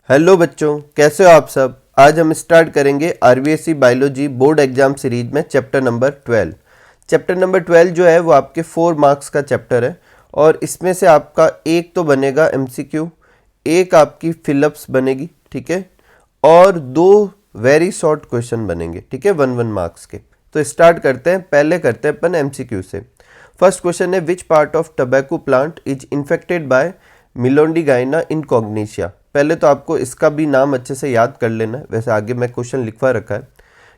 Hello बच्चों, कैसे हो आप सब। आज हम स्टार्ट करेंगे RBSE biology board exam series में चैप्टर नंबर 12। चैप्टर नंबर 12 जो है वो आपके 4 मार्क्स का चैप्टर है और इसमें से आपका एक तो बनेगा एमसीक्यू, एक आपकी फिलअप्स बनेगी, ठीक है, और दो वेरी शॉर्ट क्वेश्चन बनेंगे, ठीक है, 1-1 मार्क्स के। तो स्टार्ट करते हैं, पहले करते हैं अपन एमसीक्यू से। फर्स्ट क्वेश्चन है, which part of tobacco plant is infected by Meloidogyne incognita. पहले तो आपको इसका भी नाम अच्छे से याद कर लेना है, वैसे आगे मैं क्वेश्चन लिखवा रखा है।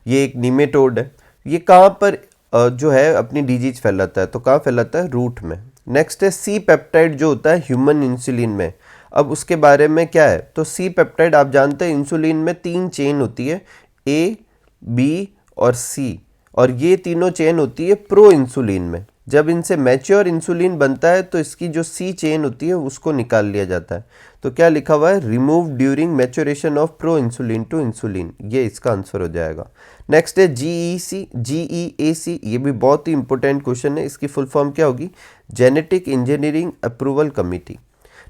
ये एक नीमेटोड है। ये कहाँ पर जो है अपनी डिजीज फैलाता है, तो कहाँ फैलाता है, रूट में। नेक्स्ट है सी पेप्टाइड जो होता है ह्यूमन इंसुलिन में। अब उसके बारे में क्या है, तो सी पेप्टाइड आप जानते हैं इंसुलिन में 3 चेन होती है, ए, बी और सी, और ये तीनों चेन होती है प्रो इंसुलिन में। जब इनसे मैच्योर इंसुलिन बनता है तो इसकी जो सी चेन होती है उसको निकाल लिया जाता है। तो क्या लिखा हुआ है, remove during maturation of proinsulin to insulin, ये इसका आंसर हो जाएगा। नेक्स्ट है जीईएसी, ये भी बहुत ही इंपॉर्टेंट क्वेश्चन है। इसकी फुल फॉर्म क्या होगी, genetic engineering approval committee.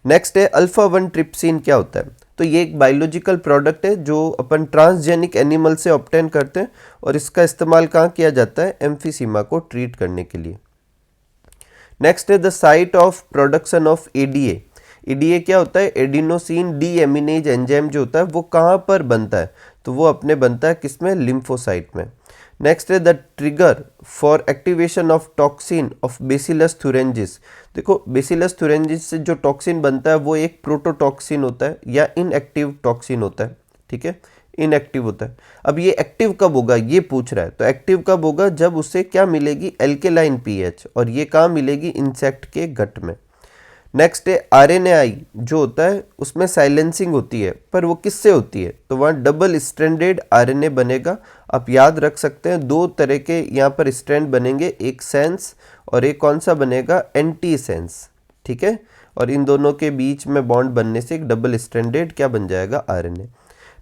Next है अल्फा 1 ट्रिप्सिन, क्या होता है, तो ये एक बायोलॉजिकल प्रोडक्ट है जो अपन ट्रांसजेनिक एनिमल से ऑब्टेन करते हैं और इसका इस्तेमाल कहाँ किया जाता है, एम्फीसीमा को ट्रीट करने के लिए। नेक्स्ट है the site of production of ADA. ADA क्या होता है, एडिनोसिन डीएमिनेज एंजाइम जो होता है वो कहाँ पर बनता है, तो वो अपने बनता है किसमें, लिम्फोसाइट में। नेक्स्ट है the trigger for activation of toxin of Bacillus thuringiensis. देखो बेसिलस थुरेंजिस से जो टॉक्सिन बनता है वो एक प्रोटोटॉक्सिन होता है या इनएक्टिव टॉक्सिन होता है, ठीक है, इनएक्टिव होता है। अब ये एक्टिव कब होगा ये पूछ रहा है, तो एक्टिव कब होगा, जब उसे क्या मिलेगी, एल्केलाइन पीएच, और ये कहाँ मिलेगी, इंसेक्ट के गट में। नेक्स्ट है आरएनएआई जो होता है उसमें साइलेंसिंग होती है, पर वो किससे होती है, तो वहाँ डबल स्ट्रैंडेड आरएनए बनेगा। आप याद रख सकते हैं 2 तरह के यहाँ पर स्ट्रैंड बनेंगे, एक सेंस और एक कौन सा बनेगा, एंटी सेंस, ठीक है, और इन दोनों के बीच में बॉन्ड बनने से एक डबल स्ट्रैंडेड क्या बन जाएगा, RNA.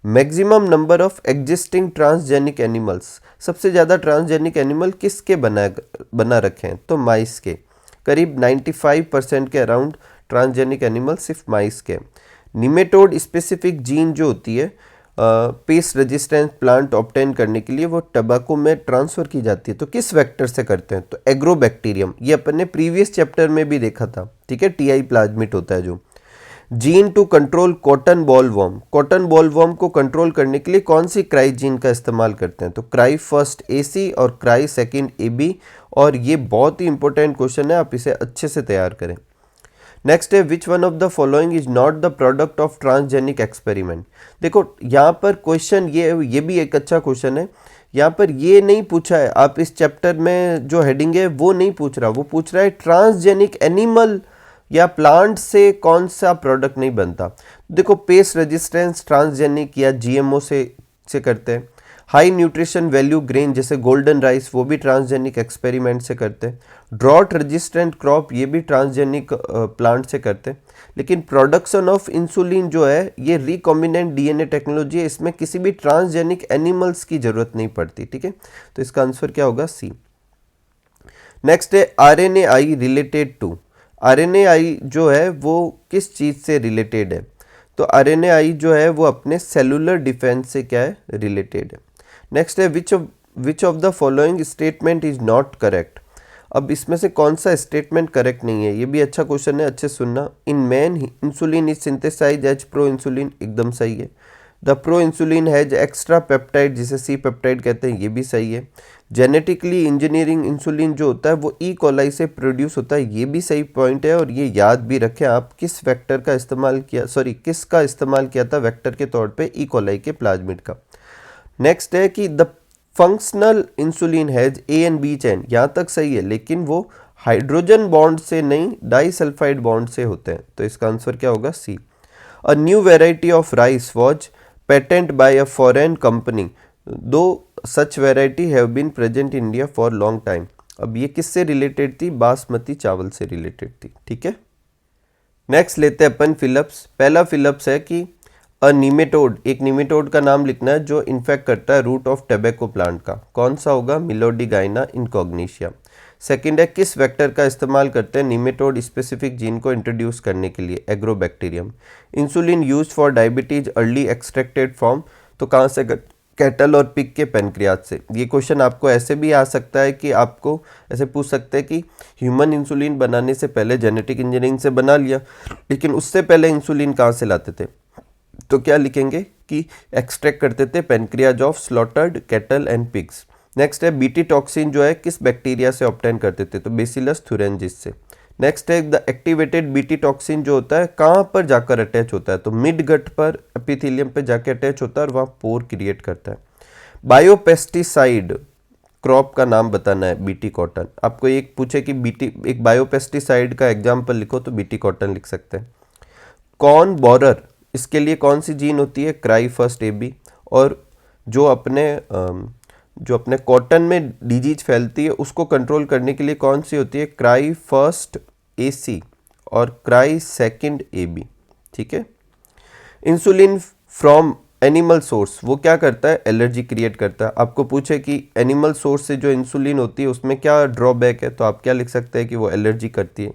Maximum number of existing transgenic animals, सबसे ज़्यादा ट्रांसजेनिक एनिमल किसके बना रखे हैं, तो माइस के। करीब 95% के अराउंड ट्रांसजेनिक एनिमल सिर्फ माइस के। निमेटोड स्पेसिफिक जीन जो होती है पेस्ट रेजिस्टेंस प्लांट ऑब्टेन करने के लिए वो टबैको में ट्रांसफ़र की जाती है, तो किस वेक्टर से करते हैं, तो एग्रोबैक्टीरियम। ये अपन ने प्रीवियस चैप्टर में भी देखा था, ठीक है, टीआई प्लाज्मिड होता है जो। Gene to control cotton bollworm, cotton bollworm को कंट्रोल करने के लिए कौन सी क्राई जीन का इस्तेमाल करते हैं, तो क्राई फर्स्ट एसी और क्राई सेकंड एबी, और ये बहुत ही इंपॉर्टेंट क्वेश्चन है, आप इसे अच्छे से तैयार करें। नेक्स्ट है which one of the following is not the product of transgenic experiment. देखो यहाँ पर क्वेश्चन ये भी एक अच्छा क्वेश्चन है। यहाँ पर ये नहीं पूछा है, आप इस चैप्टर में जो हेडिंग है वो नहीं पूछ रहा, वो पूछ रहा है ट्रांसजेनिक एनिमल या प्लांट से कौन सा प्रोडक्ट नहीं बनता। देखो पेस्ट रेजिस्टेंस ट्रांसजेनिक या जीएमओ से करते हैं। हाई न्यूट्रिशन वैल्यू ग्रेन जैसे गोल्डन राइस वो भी ट्रांसजेनिक एक्सपेरिमेंट से करते हैं। ड्रॉट रेजिस्टेंट क्रॉप ये भी ट्रांसजेनिक प्लांट से करते हैं। लेकिन प्रोडक्शन ऑफ इंसुलिन जो है ये रिकॉम्बिनेंट डीएनए टेक्नोलॉजी है, इसमें किसी भी ट्रांसजेनिक एनिमल्स की जरूरत नहीं पड़ती, ठीक है, तो इसका आंसर क्या होगा, सी। नेक्स्ट है आरएनएआई रिलेटेड टू। आरएनएआई जो है वो किस चीज़ से रिलेटेड है, तो आरएनएआई जो है वो अपने सेलुलर डिफेंस से क्या है, रिलेटेड है। नेक्स्ट है which of the following statement is not correct. अब इसमें से कौन सा स्टेटमेंट करेक्ट नहीं है, ये भी अच्छा क्वेश्चन है, अच्छे सुनना। In man insulin is synthesised as proinsulin, एकदम सही है। The proinsulin has extra peptide जिसे सी पेप्टाइड कहते हैं, ये भी सही है। जेनेटिकली इंजीनियरिंग इंसुलिन जो होता है वो ई कोलाई से प्रोड्यूस होता है, ये भी सही पॉइंट है। और ये याद भी रखें आप किस वेक्टर का इस्तेमाल किया, किसका इस्तेमाल किया था वेक्टर के तौर पे, ई कोलाई के प्लाज्मिड का। नेक्स्ट है कि the functional insulin has A and B chain, यहाँ तक सही है, लेकिन वो हाइड्रोजन बॉन्ड से नहीं डाइसल्फाइड बॉन्ड से होते हैं, तो इसका आंसर क्या होगा, C. A new variety of rice was patent by a foreign company, though such variety have been present in India for long time. अब ये किससे रिलेटेड थी, बासमती चावल से रिलेटेड थी, ठीक है। नेक्स्ट लेते हैं अपन फिलअप्स। पहला फिलअप्स है कि अ नीमेटोड, एक नीमेटोड का नाम लिखना है जो इन्फेक्ट करता है रूट ऑफ टबैको प्लांट का, कौन सा होगा, मिलोडिगाइना इनकॉग्निशिया। सेकंड है किस वेक्टर का इस्तेमाल करते हैं निमेटोड स्पेसिफिक जीन को इंट्रोड्यूस करने के लिए, agrobacterium. Insulin used for diabetes early extracted from, तो कहाँ से, कैटल और पिग के पेनक्रियाज से। ये क्वेश्चन आपको ऐसे भी आ सकता है कि आपको ऐसे पूछ सकते हैं कि ह्यूमन इंसुलिन बनाने से पहले जेनेटिक इंजीनियरिंग से बना लिया, लेकिन उससे पहले इंसुलिन कहाँ से लाते थे, तो क्या लिखेंगे कि एक्सट्रैक्ट करते थे pancreas of slaughtered cattle and pigs. Next है बीटी टॉक्सिन जो है किस बैक्टीरिया से ऑब्टेन करते थे, तो बेसिलस थुरेंजिस से। नेक्स्ट है द एक्टिवेटेड बीटी टॉक्सिन जो होता है कहाँ पर जाकर अटैच होता है, तो मिड गट पर एपिथेलियम पे जाके अटैच होता है और वहाँ पोर क्रिएट करता है। बायोपेस्टिसाइड क्रॉप का नाम बताना है, बीटी कॉटन। आपको एक पूछे कि बीटी एक बायोपेस्टिसाइड का एग्जाम्पल लिखो तो बीटी कॉटन लिख सकते हैं। कॉर्न बोरर, इसके लिए कौन सी जीन होती है, क्राई फर्स्ट एबी। और जो अपने कॉटन में डिजीज फैलती है उसको कंट्रोल करने के लिए कौन सी होती है, क्राई फर्स्ट एसी और क्राई सेकंड एबी। ठीक है। इंसुलिन फ्रॉम एनिमल सोर्स, वो क्या करता है, एलर्जी क्रिएट करता है। आपको पूछे कि एनिमल सोर्स से जो इंसुलिन होती है उसमें क्या ड्रॉबैक है, तो आप क्या लिख सकते हैं कि वो एलर्जी करती है।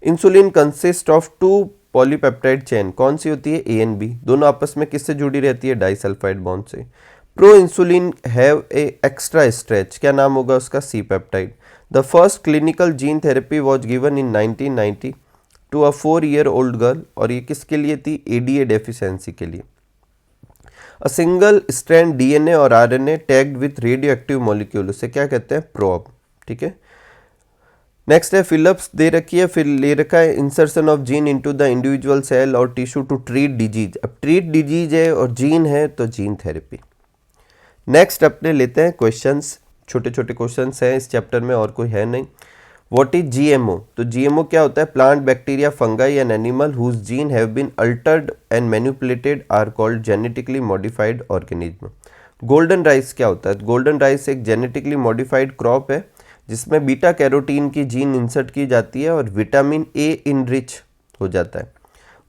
Insulin consist of 2 polypeptide chain, कौन सी होती है, ए एंड बी, दोनों आपस में किससे जुड़ी रहती है, डाइसल्फाइड बॉन्ड से। Proinsulin have a extra stretch, क्या नाम होगा उसका, C peptide. The first clinical gene therapy was given in 1990 to a 4-year-old girl, और ये किसके लिए थी, एडीए डेफिशिएंसी के लिए। अ सिंगल स्ट्रैंड डीएनए और RNA tagged with radioactive molecule, उसे क्या कहते हैं, प्रोब। ठीक है। नेक्स्ट है फिलिप्स दे रखी है, फिर ले रखा है insertion of gene into the individual cell और टिश्यू टू ट्रीट डिजीज। अब ट्रीट डिजीज है और जीन है तो जीन थेरेपी। नेक्स्ट अपने लेते हैं क्वेश्चंस, छोटे छोटे क्वेश्चंस हैं इस चैप्टर में और कोई है नहीं। व्हाट इज जीएमओ, तो जीएमओ क्या होता है, plant bacteria fungi and animal whose gene have been altered and manipulated are called genetically modified organism. Golden rice क्या होता है, गोल्डन राइस एक जेनेटिकली मॉडिफाइड क्रॉप है जिसमें बीटा कैरोटीन की जीन इंसर्ट की जाती है और विटामिन ए इनरिच हो जाता है।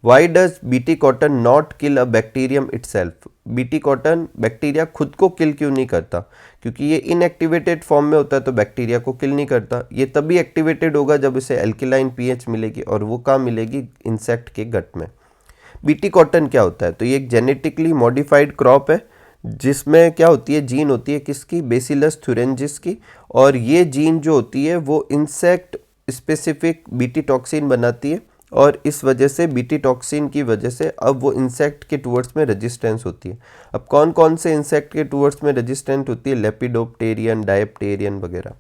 Why does BT cotton not kill a bacterium itself, BT cotton bacteria खुद को किल क्यों नहीं करता, क्योंकि ये इनएक्टिवेटेड फॉर्म में होता है तो बैक्टीरिया को किल नहीं करता। ये तभी एक्टिवेटेड होगा जब इसे एल्किलाइन पीएच मिलेगी, और वो कहाँ मिलेगी, इंसेक्ट के गट में। बीटी कॉटन क्या होता है, तो ये एक जेनेटिकली मॉडिफाइड क्रॉप है जिसमें क्या होती है, जीन होती है किसकी, बेसिलस थुरेंजिस की, और ये जीन जो होती है वो इंसेक्ट स्पेसिफिक बीटी टॉक्सिन बनाती है, और इस वजह से बीटी टॉक्सिन की वजह से अब वो इंसेक्ट के टूवर्ड्स में रेजिस्टेंस होती है। अब कौन कौन से इंसेक्ट के टूवर्ड्स में रेजिस्टेंट होती है, लेपिडोप्टेरियन, डायप्टेरियन वगैरह।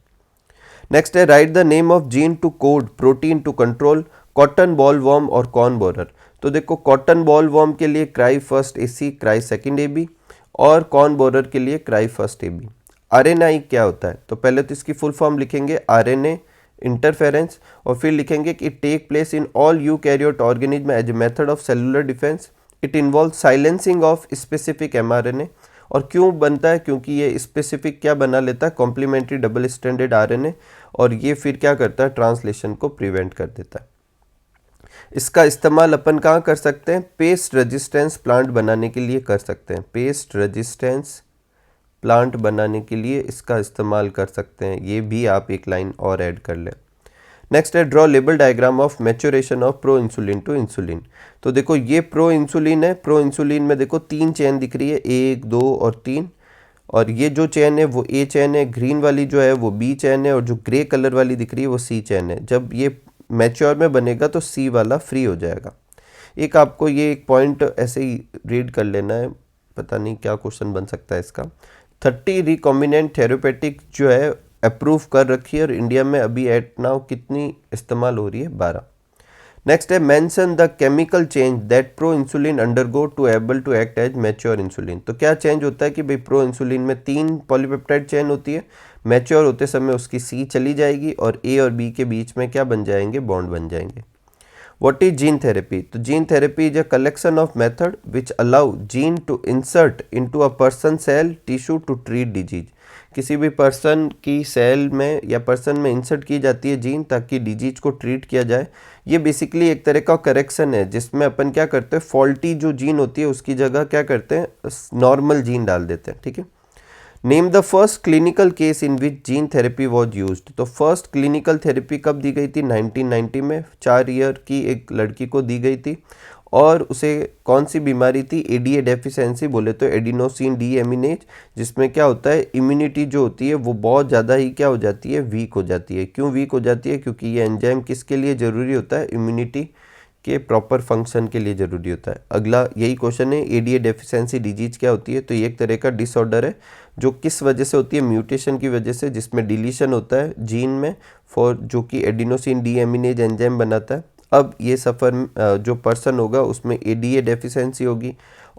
नेक्स्ट है write the name of gene to code protein to control cotton bollworm और कॉर्न बोरर। तो देखो कॉटन बॉल वॉर्म के लिए cry first AC, cry second AB, और कॉर्न बोरर के लिए क्राई फर्स्ट एबी। आरएनआई क्या होता है, तो पहले तो इसकी फुल फॉर्म लिखेंगे आरएनए इंटरफेरेंस, और फिर लिखेंगे कि take place in all eukaryote organism as a method of cellular defence. It involve silencing of specific mRNA, और क्यों बनता है, क्योंकि ये स्पेसिफिक क्या बना लेता है, कॉम्प्लीमेंट्री डबल स्ट्रैंडेड आरएनए, और ये फिर क्या करता है, ट्रांसलेशन को प्रिवेंट कर देता है। इसका इस्तेमाल अपन कहाँ कर सकते हैं, पेस्ट रेजिस्टेंस प्लांट बनाने के लिए कर सकते हैं, पेस्ट रेजिस्टेंस प्लांट बनाने के लिए इसका इस्तेमाल कर सकते हैं। ये भी आप एक लाइन और ऐड कर लें। नेक्स्ट है draw label diagram of maturation of proinsulin to insulin. तो देखो ये प्रो इंसुलिन है, प्रो इंसुलिन में देखो 3 चेन दिख रही है, 1, 2 और 3, और ये जो चेन है वो ए चेन है, ग्रीन वाली जो है वो बी चेन है, और जो ग्रे कलर वाली दिख रही है वो सी चेन है। जब ये मैच्योर में बनेगा तो सी वाला फ्री हो जाएगा। एक आपको ये एक पॉइंट ऐसे ही रीड कर लेना है, पता नहीं क्या क्वेश्चन बन सकता है इसका। 30 रिकॉम्बिनेंट थेरेपेटिक जो है अप्रूव कर रखी है, और इंडिया में अभी एट नाउ कितनी इस्तेमाल हो रही है, 12। नेक्स्ट है mention the chemical change that proinsulin undergo to able to act as mature insulin. तो क्या चेंज होता है कि भाई प्रो इंसुलिन में 3 पॉलीपेप्टाइड चेन होती है, मैच्योर होते समय उसकी सी चली जाएगी और ए और बी के बीच में क्या बन जाएंगे, बॉन्ड बन जाएंगे। What is gene therapy? तो gene therapy is a collection of method which allow gene to insert into a person cell tissue to treat disease. किसी भी पर्सन की सेल में या पर्सन में इंसर्ट की जाती है जीन ताकि डिजीज को ट्रीट किया जाए। ये बेसिकली एक तरह का करेक्शन है जिसमें अपन क्या करते हैं, फॉल्टी जो जीन होती है उसकी जगह क्या करते हैं, नॉर्मल जीन डाल देते हैं। ठीक है। Name the first clinical case in which gene therapy was used. तो फर्स्ट क्लिनिकल थेरेपी कब दी गई थी? 1990 में 4 ईयर की एक लड़की को दी गई थी और उसे कौन सी बीमारी थी? एडीए डेफिशिएंसी, बोले तो एडिनोसिन डीएमिनेज, जिसमें क्या होता है इम्यूनिटी जो होती है वो बहुत ज़्यादा ही क्या हो जाती है? वीक हो जाती है। क्यों वीक हो जाती है? क्योंकि ये एंजाइम किसके लिए ज़रूरी होता है? इम्यूनिटी के प्रॉपर फंक्शन के लिए ज़रूरी होता है। अगला यही क्वेश्चन है, एडीए डेफिशिएंसी डिजीज क्या होती है? तो ये एक तरह का डिसऑर्डर है जो किस वजह से होती है? म्यूटेशन की वजह से, जिसमें डिलीशन होता है जीन में फॉर जो कि एडिनोसिन डीएमिनेज एंजाइम बनाता है। अब ये सफ़र जो पर्सन होगा उसमें एडीए डेफिशिएंसी होगी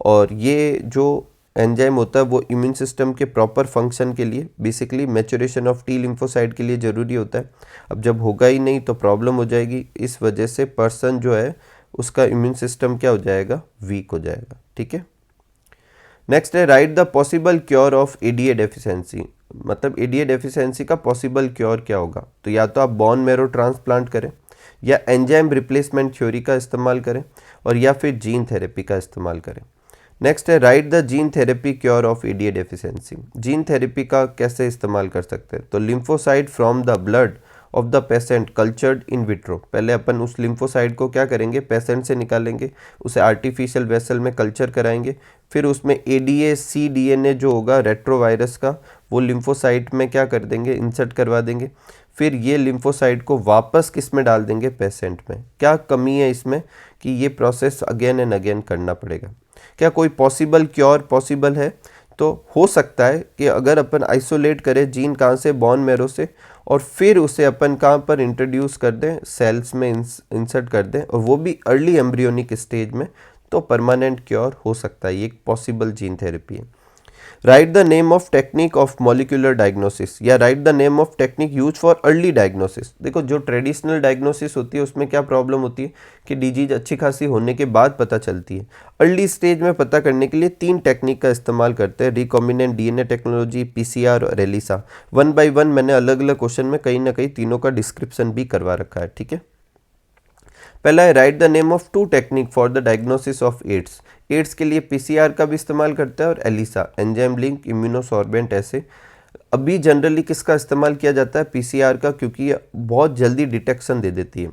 और ये जो एंजाइम होता है वो इम्यून सिस्टम के प्रॉपर फंक्शन के लिए, basically maturation of T lymphocyte के लिए ज़रूरी होता है। अब जब होगा ही नहीं तो प्रॉब्लम हो जाएगी। इस वजह से पर्सन जो है उसका इम्यून सिस्टम क्या हो जाएगा? वीक हो जाएगा। ठीक है। नेक्स्ट है, write the possible cure of ADA deficiency. मतलब एडीए डेफिशिएंसी का पॉसिबल क्योर क्या होगा? तो या तो आप बोन मैरो ट्रांसप्लांट करें, या एंजाइम रिप्लेसमेंट थ्योरी का इस्तेमाल करें, और या फिर जीन थेरेपी का इस्तेमाल करें। नेक्स्ट है, write the gene therapy cure of ADA deficiency. Gene therapy का कैसे इस्तेमाल कर सकते हैं? तो lymphocyte from the blood of the patient cultured in vitro. पहले अपन उस लिम्फोसाइट को क्या करेंगे? पेशेंट से निकालेंगे, उसे आर्टिफिशियल वेसल में कल्चर कराएंगे, फिर उसमें एडीए सी डीएनए जो होगा रेट्रोवायरस का वो लिम्फोसाइट में क्या कर देंगे? इंसर्ट करवा देंगे। फिर ये लिम्फोसाइट को वापस किस में डाल देंगे? पेशेंट में। क्या कमी है इसमें कि ये प्रोसेस अगेन एंड अगेन करना पड़ेगा। क्या कोई पॉसिबल क्योर पॉसिबल है? तो हो सकता है कि अगर अपन आइसोलेट करें जीन कहाँ से? बोन मैरो से, और फिर उसे अपन कहाँ पर इंट्रोड्यूस कर दें? सेल्स में इंसर्ट कर दें, और वो भी अर्ली एम्ब्रियोनिक स्टेज में, तो परमानेंट क्योर हो सकता है। ये एक पॉसिबल जीन थेरेपी है। Write the name of technique of molecular diagnosis, या write the name of technique use for early diagnosis. देखो जो ट्रेडिशनल डायग्नोसिस होती है उसमें क्या प्रॉब्लम होती है कि डिजीज अच्छी खासी होने के बाद पता चलती है। अर्ली स्टेज में पता करने के लिए 3 टेक्निक का इस्तेमाल करते हैं, रिकॉम्बिनेंट डीएनए टेक्नोलॉजी, पीसीआर और एलिसा। 1 बाय 1 मैंने अलग अलग क्वेश्चन में कहीं ना कहीं तीनों का डिस्क्रिप्शन भी करवा रखा है। ठीक है। पहला है, write the name of 2 technique for the diagnosis of AIDS. AIDS के लिए पीसीआर का भी इस्तेमाल करता है और एलिसा, एंजाइम लिंक इम्यूनोसॉर्बेंट ऐसे। अभी जनरली किसका इस्तेमाल किया जाता है? पीसीआर का, क्योंकि ये बहुत जल्दी डिटेक्शन दे देती है।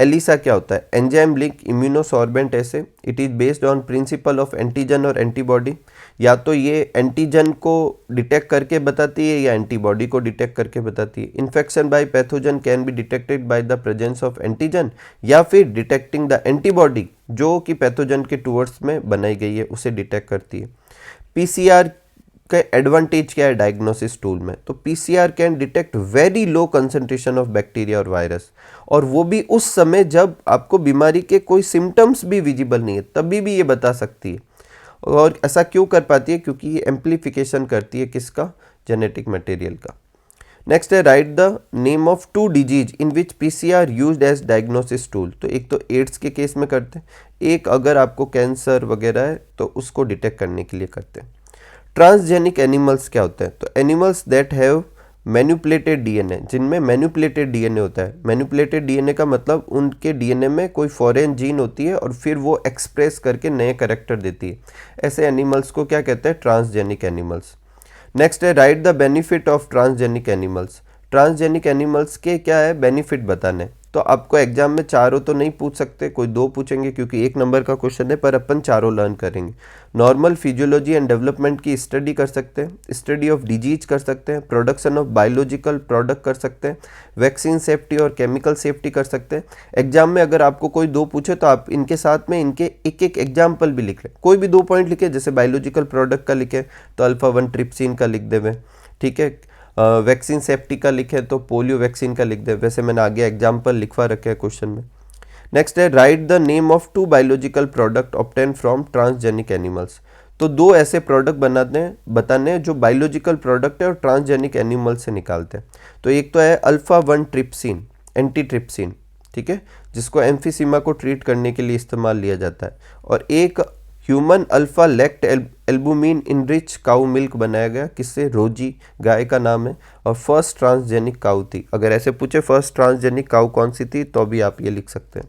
एलिसा क्या होता है? एंजाइम लिंक इम्यूनोसॉर्बेंट ऐसे। It is based on principle of antigen और एंटीबॉडी। या तो ये एंटीजन को डिटेक्ट करके बताती है या एंटीबॉडी को डिटेक्ट करके बताती है। Infection by pathogen can be detected by the presence of antigen, या फिर डिटेक्टिंग द एंटीबॉडी जो कि पैथोजन के टूवर्ड्स में बनाई गई है उसे डिटेक्ट करती है। पीसीआर का एडवांटेज क्या है डायग्नोसिस टूल में? तो PCR can detect very low concentration of bacteria और वायरस, और वो भी उस समय जब आपको बीमारी के कोई सिम्टम्स भी विजिबल नहीं है, तभी भी ये बता सकती है। और ऐसा क्यों कर पाती है? क्योंकि ये एम्प्लीफिकेशन करती है किसका? जेनेटिक मटेरियल का। नेक्स्ट है, write the name of 2 disease in which PCR used as diagnosis tool. तो एक तो एड्स के केस में करते हैं, एक अगर आपको कैंसर वगैरह है तो उसको डिटेक्ट करने के लिए करते हैं। ट्रांसजेनिक एनिमल्स क्या होते हैं? तो animals that have manipulated DNA, जिनमें मैन्युपुलेटेड डीएनए होता है। मैन्युपुलेटेड डीएनए का मतलब उनके डीएनए में कोई फॉरेन जीन होती है और फिर वो एक्सप्रेस करके नए कैरेक्टर देती है। ऐसे एनिमल्स को क्या कहते हैं? Transgenic animals. नेक्स्ट है, write the benefit of transgenic animals. Transgenic animals के क्या है बेनिफिट बताने। तो आपको एग्जाम में चारों तो नहीं पूछ सकते, कोई 2 पूछेंगे क्योंकि 1 नंबर का क्वेश्चन है, पर अपन चारों लर्न करेंगे। नॉर्मल फिजियोलॉजी एंड डेवलपमेंट की स्टडी कर सकते हैं, स्टडी ऑफ डिजीज कर सकते हैं, प्रोडक्शन ऑफ बायोलॉजिकल प्रोडक्ट कर सकते हैं, वैक्सीन सेफ्टी और केमिकल सेफ्टी कर सकते हैं। एग्जाम में अगर आपको कोई 2 पूछे तो आप इनके साथ में इनके एक एग्जाम्पल भी लिख लें। कोई भी 2 पॉइंट लिखे, जैसे बायोलॉजिकल प्रोडक्ट का लिखे तो अल्फा-1 ट्रिप्सिन का लिख देवे। ठीक है। वैक्सीन सेफ्टी का लिखे तो पोलियो वैक्सीन का लिख दे। वैसे मैंने आगे एग्जाम्पल लिखवा रखे हैं क्वेश्चन में। नेक्स्ट है, write the name of 2 biological product obtain from transgenic animals. तो 2 ऐसे प्रोडक्ट बताने हैं जो बायोलॉजिकल प्रोडक्ट है और ट्रांसजेनिक एनिमल से निकालते हैं। तो एक तो है अल्फा-1 ट्रिप्सिन, एंटी ट्रिप्सिन, ठीक है, जिसको एम्फीसीमा को ट्रीट करने के लिए इस्तेमाल लिया जाता है। और एक human alpha lactalbumin enrich cow milk बनाया गया, किससे? रोजी गाय का नाम है, और फर्स्ट ट्रांसजेनिक काउ थी। अगर ऐसे पूछे फर्स्ट ट्रांसजेनिक काउ कौन सी थी तो भी आप ये लिख सकते हैं।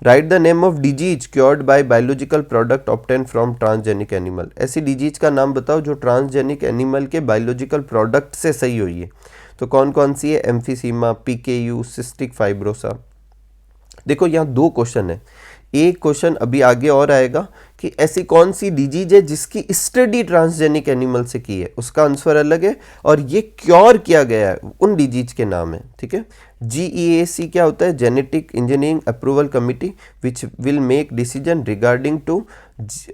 Write the name of disease cured by biological product obtain from transgenic animal. ऐसी डिजीज का नाम बताओ जो ट्रांसजेनिक एनिमल के बायोलॉजिकल प्रोडक्ट से सही हुई है। तो कौन कौन सी है? Emphysema, PKU, cystic fibrosis. देखो यहाँ दो क्वेश्चन है, एक क्वेश्चन अभी आगे और आएगा कि ऐसी कौन सी डिजीज है जिसकी स्टडी ट्रांसजेनिक एनिमल से की है, उसका आंसर अलग है, और ये क्योर किया गया है उन डिजीज के नाम है। ठीक है, GEAC क्या होता है? Genetic engineering approval committee which will make decision regarding to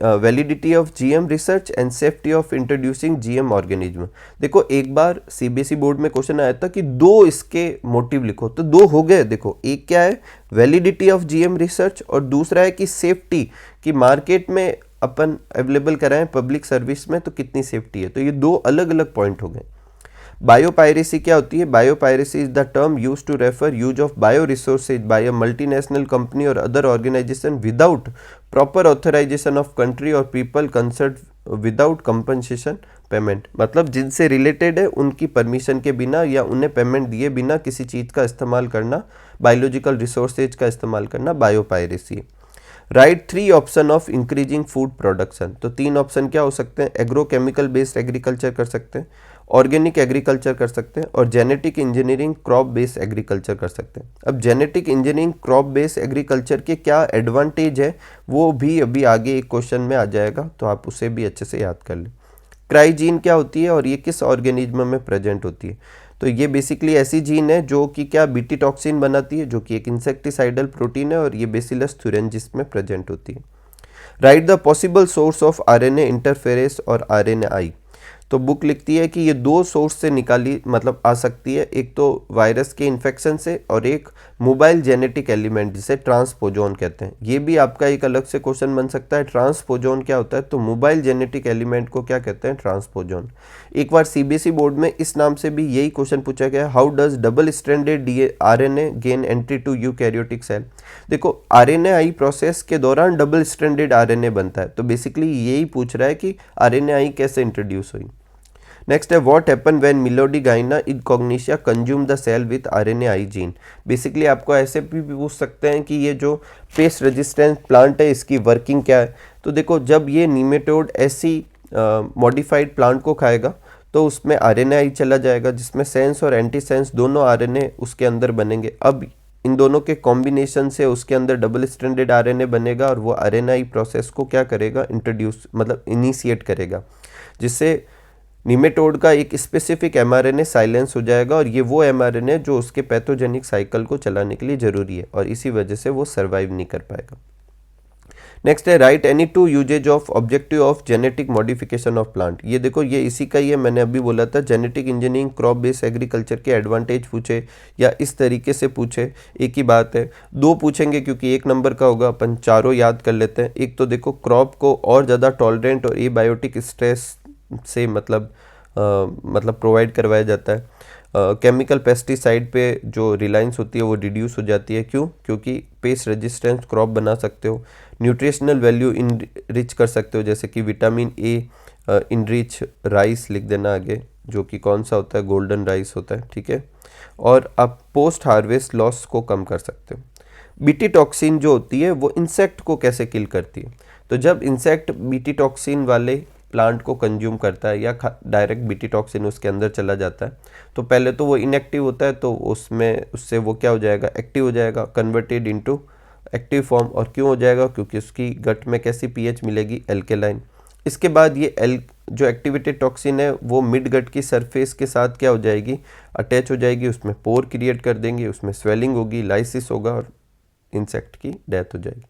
validity of GM research and safety of introducing GM organism. देखो एक बार CBSE बोर्ड में क्वेश्चन आया था कि दो इसके मोटिव लिखो, तो दो हो गए। देखो एक क्या है? वैलिडिटी ऑफ GM रिसर्च, और दूसरा है कि सेफ्टी, कि मार्केट में अपन अवेलेबल कराएं पब्लिक सर्विस में तो कितनी सेफ्टी है। तो ये दो अलग अलग पॉइंट हो गए। बायोपायरेसी क्या होती है? Biopiracy is the term use to refer use of bio resources by a multinational company और other organisation without proper authorisation of country और people consent without compensation payment. मतलब जिनसे रिलेटेड है उनकी परमिशन के बिना या उन्हें पेमेंट दिए बिना किसी चीज़ का इस्तेमाल करना, बायोलॉजिकल रिसोर्सेज का इस्तेमाल करना biopiracy. Right 3 option of increasing food production. तो 3 ऑप्शन क्या हो सकते हैं? एग्रोकेमिकल बेस्ड एग्रीकल्चर कर सकते हैं, ऑर्गेनिक एग्रीकल्चर कर सकते हैं, और genetic engineering crop based agriculture कर सकते हैं। अब genetic engineering crop based agriculture के क्या एडवांटेज है वो भी अभी आगे एक क्वेश्चन में आ जाएगा, तो आप उसे भी अच्छे से याद कर लें। क्राइजीन क्या होती है और ये किस ऑर्गेनिज्म में प्रेजेंट होती है? तो ये बेसिकली ऐसी जीन है जो कि क्या बीटी टॉक्सिन बनाती है, जो कि एक इंसेक्टिसाइडल प्रोटीन है, और ये बेसिलस थुरेंजिस में प्रेजेंट होती है। Write the possible source of RNA इंटरफेरेस और RNAi। तो बुक लिखती है कि ये दो सोर्स से निकाली मतलब आ सकती है, एक तो वायरस के इन्फेक्शन से और एक मोबाइल जेनेटिक एलिमेंट जिसे ट्रांसपोजोन कहते हैं। ये भी आपका एक अलग से क्वेश्चन बन सकता है, ट्रांसपोजोन क्या होता है? तो मोबाइल जेनेटिक एलिमेंट को क्या कहते हैं? ट्रांसपोजोन। एक बार CBSE बोर्ड में इस नाम से भी यही क्वेश्चन पूछा गया, how does double stranded RNA gain entry to eukaryotic cell. देखो RNAi प्रोसेस के दौरान डबल स्ट्रैंडेड RNA बनता है, तो बेसिकली यही पूछ रहा है कि RNAi कैसे इंट्रोड्यूस हुई। नेक्स्ट है what happen when Meloidogyne incognita consume the cell with RNAi gene. Basically आपको ऐसे भी पूछ सकते हैं कि ये जो पेस्ट रेजिस्टेंस प्लांट है इसकी वर्किंग क्या है। तो देखो जब ये नीमेटोड ऐसी मॉडिफाइड प्लांट को खाएगा तो उसमें RNAi चला जाएगा, जिसमें सेंस और एंटी सेंस दोनों RNA उसके अंदर बनेंगे। अब इन दोनों के कॉम्बिनेशन से उसके अंदर डबल स्ट्रैंडेड RNA बनेगा, और वो RNAi प्रोसेस को क्या करेगा? इंट्रोड्यूस मतलब इनिशिएट करेगा, जिससे निमेटोड का एक स्पेसिफिक mRNA साइलेंस हो जाएगा, और ये वो mRNA जो उसके पैथोजेनिक साइकिल को चलाने के लिए ज़रूरी है, और इसी वजह से वो सर्वाइव नहीं कर पाएगा। नेक्स्ट है write any two usages of objective of genetic modification of plant. ये देखो ये इसी का ही है, मैंने अभी बोला था genetic engineering crop based agriculture के एडवांटेज पूछे या इस तरीके से पूछे एक ही बात है। दो पूछेंगे क्योंकि एक नंबर का होगा, अपन चारों याद कर लेते हैं। एक तो देखो क्रॉप को और ज़्यादा टॉलरेंट और एबायोटिक स्ट्रेस से मतलब प्रोवाइड करवाया जाता है। केमिकल पेस्टिसाइड पे जो रिलायंस होती है वो रिड्यूस हो जाती है। क्यों? क्योंकि पेस्ट रेजिस्टेंस क्रॉप बना सकते हो, न्यूट्रिशनल वैल्यू इनरिच कर सकते हो, जैसे कि विटामिन A इनरिच राइस लिख देना आगे, जो कि कौन सा होता है? गोल्डन राइस होता है। ठीक है, और आप पोस्ट हार्वेस्ट लॉस को कम कर सकते हो। बीटी टॉक्सिन जो होती है वो इंसेक्ट को कैसे किल करती है? तो जब इंसेक्ट बीटी टॉक्सिन वाले प्लांट को कंज्यूम करता है या डायरेक्ट बीटी टॉक्सिन उसके अंदर चला जाता है, तो पहले तो वो इनएक्टिव होता है, तो उससे वो क्या हो जाएगा? एक्टिव हो जाएगा, कन्वर्टेड इनटू एक्टिव फॉर्म। और क्यों हो जाएगा? क्योंकि उसकी गट में कैसी पीएच मिलेगी? एल्केलाइन। इसके बाद ये जो एक्टिवेटेड टॉक्सिन है वो मिड गट की सरफेस के साथ क्या हो जाएगी? अटैच हो जाएगी, उसमें पोर क्रिएट कर देंगे, उसमें स्वेलिंग होगी, लाइसिस होगा, और इंसेक्ट की डेथ हो जाएगी।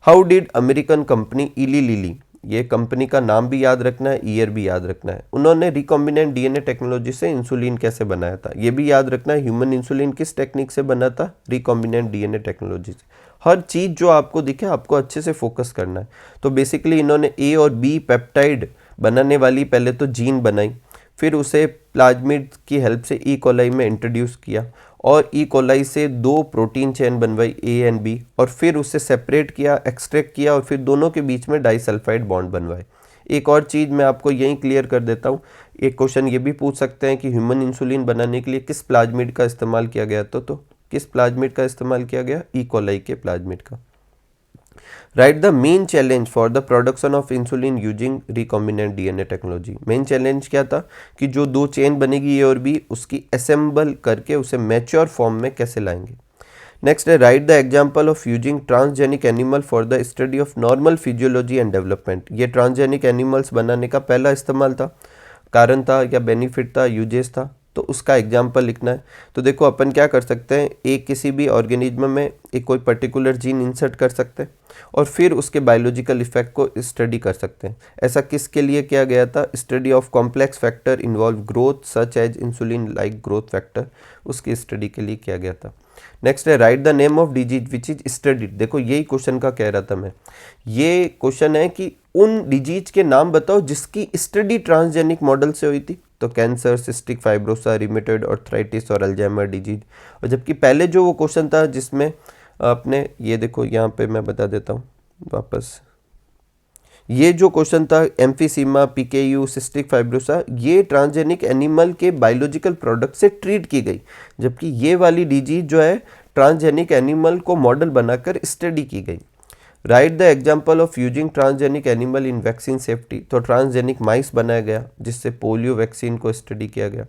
हाउ डिड अमेरिकन कंपनी इली लिली, ये कंपनी का नाम भी याद रखना है, ईयर भी याद रखना है, उन्होंने रिकॉम्बिनेंट DNA टेक्नोलॉजी से इंसुलिन कैसे बनाया था? ये भी याद रखना है, ह्यूमन इंसुलिन किस टेक्निक से बना था? रिकॉम्बिनेंट DNA टेक्नोलॉजी से। हर चीज़ जो आपको दिखे आपको अच्छे से फोकस करना है। तो बेसिकली इन्होंने A और B पेप्टाइड बनाने वाली पहले तो जीन बनाई, फिर उसे प्लाज्मिड की हेल्प से ई कोलाई में इंट्रोड्यूस किया, और ई कोलाई से 2 प्रोटीन चेन बनवाई A एंड B, और फिर उसे सेपरेट किया, एक्सट्रैक्ट किया, और फिर दोनों के बीच में डाइसल्फाइड बॉन्ड बनवाए। एक और चीज़ मैं आपको यहीं क्लियर कर देता हूँ, एक क्वेश्चन ये भी पूछ सकते हैं कि ह्यूमन इंसुलिन बनाने के लिए किस प्लाज्मिड का इस्तेमाल किया गया? तो किस प्लाज्मिड का इस्तेमाल किया गया? ई कोलाई के प्लाज्मिड का। Right the main challenge for the production of insulin using recombinant DNA technology. Main challenge क्या था कि जो दो चेन बनेगी ए और बी, उसकी असेंबल करके उसे मैच्योर फॉर्म में कैसे लाएंगे। नेक्स्ट है write the example of using transgenic animal for the study of normal physiology and development. ये ट्रांसजेनिक एनिमल्स बनाने का पहला इस्तेमाल था, कारण था या बेनिफिट था, यूजेस था, तो उसका एग्जाम्पल लिखना है। तो देखो अपन क्या कर सकते हैं, एक किसी भी ऑर्गेनिज्म में एक कोई पर्टिकुलर जीन इंसर्ट कर सकते हैं और फिर उसके बायोलॉजिकल इफेक्ट को स्टडी कर सकते हैं। ऐसा किसके लिए किया गया था, study of complex factor involve growth such as insulin like growth factor, उसकी स्टडी के लिए किया गया था। नेक्स्ट है write the name of disease which is studied. देखो यही क्वेश्चन का कह रहा था मैं, ये क्वेश्चन है कि उन डिजीज के नाम बताओ जिसकी स्टडी ट्रांसजेनिक मॉडल से हुई थी। तो cancer, cystic fibrosa, rheumatoid arthritis और अल्जाइमर डिजीज। और जबकि पहले जो वो क्वेश्चन था जिसमें अपने ये देखो यहाँ पे मैं बता देता हूँ वापस, ये जो क्वेश्चन था एम्फीसीमा, पीकेयू, सिस्टिक फाइब्रोसा, ये ट्रांसजेनिक एनिमल के बायोलॉजिकल प्रोडक्ट से ट्रीट की गई, जबकि ये वाली डिजीज जो है ट्रांसजेनिक एनिमल को मॉडल बनाकर स्टडी की गई। Right the example of using transgenic animal in vaccine safety. तो ट्रांसजेनिक माइस बनाया गया जिससे पोलियो वैक्सीन को स्टडी किया गया।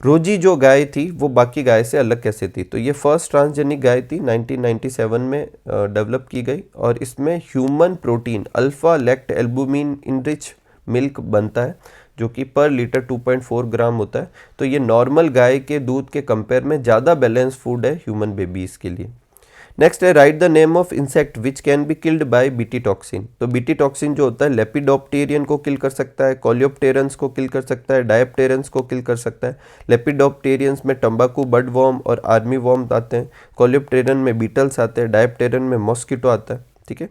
रोजी जो गाय थी वो बाकी गाय से अलग कैसे थी, तो ये फर्स्ट ट्रांसजेनिक गाय थी, 1997 में डेवलप की गई और इसमें human protein alpha lactalbumin enrich milk बनता है जो कि पर लीटर 2.4 ग्राम होता है। तो ये नॉर्मल गाय के दूध के कंपेयर में ज़्यादा बैलेंस फूड है ह्यूमन बेबीज़ के लिए। नेक्स्ट है write the name of insect which can be killed by BT toxin. तो बीटी टॉक्सिन जो होता है लेपिडोप्टेरियन को किल कर सकता है, कोलियोप्टेरन्स को किल कर सकता है, डायप्टेरन्स को किल कर सकता है। लेपिडोप्टेरियंस में तंबाकू बर्ड वॉर्म और आर्मी वॉर्म आते हैं, कोलियोप्टेरन में बीटल्स आते हैं, डायप्टेरन में मॉस्किटो आता है। ठीक है,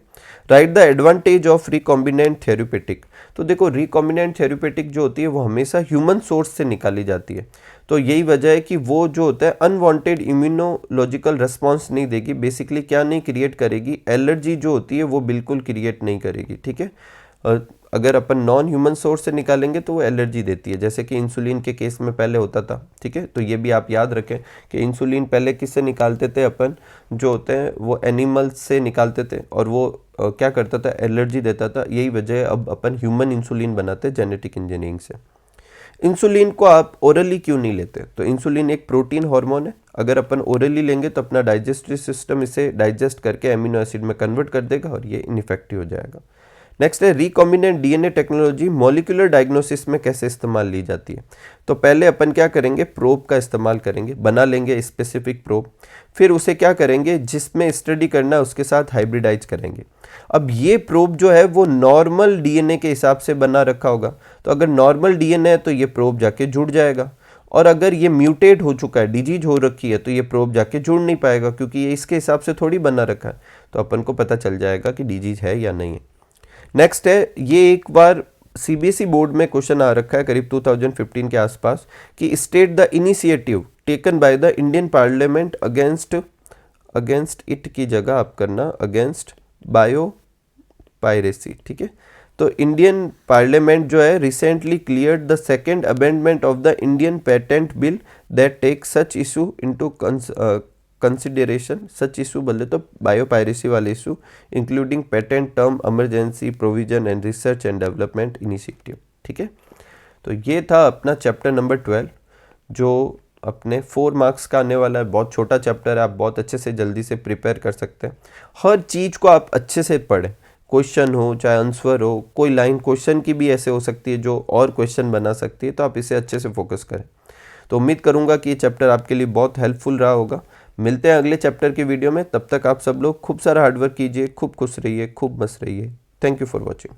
write the advantage of recombinant therapeutic. तो देखो रिकॉम्बिनेंट थेरेप्यूटिक जो होती है वो हमेशा ह्यूमन सोर्स से निकाली जाती है, तो यही वजह है कि वो जो होता है अनवांटेड इम्यूनोलॉजिकल रिस्पॉन्स नहीं देगी। बेसिकली क्या नहीं क्रिएट करेगी, एलर्जी जो होती है वो बिल्कुल क्रिएट नहीं करेगी। ठीक है, और अगर अपन नॉन ह्यूमन सोर्स से निकालेंगे तो वो एलर्जी देती है, जैसे कि इंसुलिन के केस में पहले होता था। ठीक है, तो ये भी आप याद रखें कि इंसुलिन पहले किससे निकालते थे, अपन जो होते हैं वो एनिमल्स से निकालते थे और वो क्या करता था, एलर्जी देता था। यही वजह है अब अपन ह्यूमन इंसुलिन बनाते जेनेटिक इंजीनियरिंग से। इंसुलिन को आप ओरली क्यों नहीं लेते, तो इंसुलिन एक प्रोटीन हार्मोन है, अगर अपन ओरली लेंगे तो अपना डाइजेस्टिव सिस्टम इसे डाइजेस्ट करके एमिनो एसिड में कन्वर्ट कर देगा और ये इनइफेक्टिव हो जाएगा। नेक्स्ट है recombinant DNA technology molecular diagnosis में कैसे इस्तेमाल ली जाती है। तो पहले अपन क्या करेंगे, प्रोब का इस्तेमाल करेंगे, बना लेंगे स्पेसिफिक प्रोब, फिर उसे क्या करेंगे, जिसमें स्टडी करना है उसके साथ हाइब्रिडाइज करेंगे। अब ये प्रोब जो है वो नॉर्मल डीएनए के हिसाब से बना रखा होगा, तो अगर नॉर्मल डीएनए है तो ये प्रोब जाके जुड़ जाएगा, और अगर ये म्यूटेट हो चुका है, डिजीज हो रखी है, तो ये प्रोब जाके जुड़ नहीं पाएगा क्योंकि ये इसके हिसाब से थोड़ी बना रखा है, तो अपन को पता चल जाएगा कि डिजीज है या नहीं है। नेक्स्ट है, ये एक बार सीबीएसई बोर्ड में क्वेश्चन आ रखा है करीब 2015 के आसपास कि state the initiative taken by the Indian parliament against it की जगह आप करना अगेंस्ट बायो पायरेसी। ठीक है, तो इंडियन पार्लियामेंट जो है recently cleared the second amendment of the Indian patent bill that take such issue into consideration. Such issue बोले तो बायोपायरेसी वाले issue including patent term emergency provision and research and development initiative. ठीक है, तो ये था अपना चैप्टर नंबर 12 जो अपने 4 मार्क्स का आने वाला है। बहुत छोटा चैप्टर है, आप बहुत अच्छे से जल्दी से प्रिपेयर कर सकते हैं। हर चीज़ को आप अच्छे से पढ़ें, क्वेश्चन हो चाहे आंसर हो, कोई लाइन क्वेश्चन की भी ऐसे हो सकती है जो और क्वेश्चन बना सकती है, तो आप इसे अच्छे से फोकस करें। तो उम्मीद करूंगा कि ये चैप्टर आपके लिए बहुत हेल्पफुल रहा होगा। मिलते हैं अगले चैप्टर की वीडियो में, तब तक आप सब लोग खूब सारा हार्डवर्क कीजिए, खूब खुश रहिए, खूब मस्त रहिए। Thank you for watching.